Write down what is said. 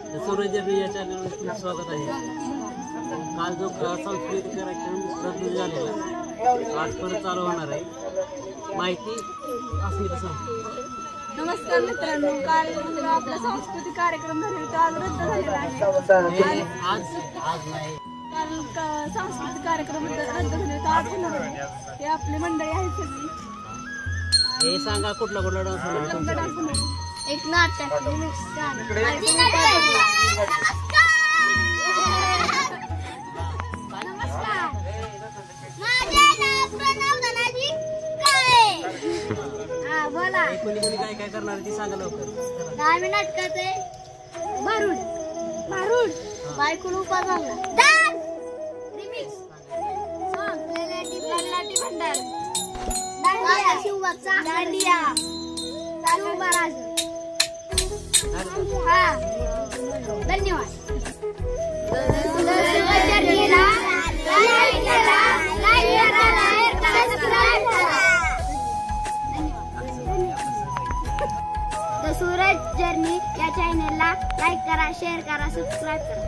सूरज या चॅनलवर तुमचं स्वागत आहे. काल जो सांस्कृतिक कार्यक्रम रद्द झालेला आज परत चालू होणार आहे. माहिती अस्मिता सांग. नमस्कार मित्रांनो, काल आपला सांस्कृतिक कार्यक्रम झालेला आज रद्द झालेला आहे. आज नाही, काल सांस्कृतिक कार्यक्रम रद्द झालेला आज होणार आहे. हे आपली मंडळी आहे सगळी. हे सांगा कुठला कुठला डान्स होणार? एक नाटक रिमिक्स गाणं. नमस्कार, माझे नाव प्रणव धनाजी काळे. हा बोला. कोणी काय काय करणार ती सांगा लवकर. आम्ही नाटकात आहे भारूड भारूड बायकोन उभा झाला डान्स रिमिक्स सॉन्ग ललाटी भंडार दांडिया शिवचा दांडिया चालू महाराज. हा धन्यवाद. द सूरज जर्नी या चॅनलला लाईक करा, शेअर करा, सबस्क्राईब करा.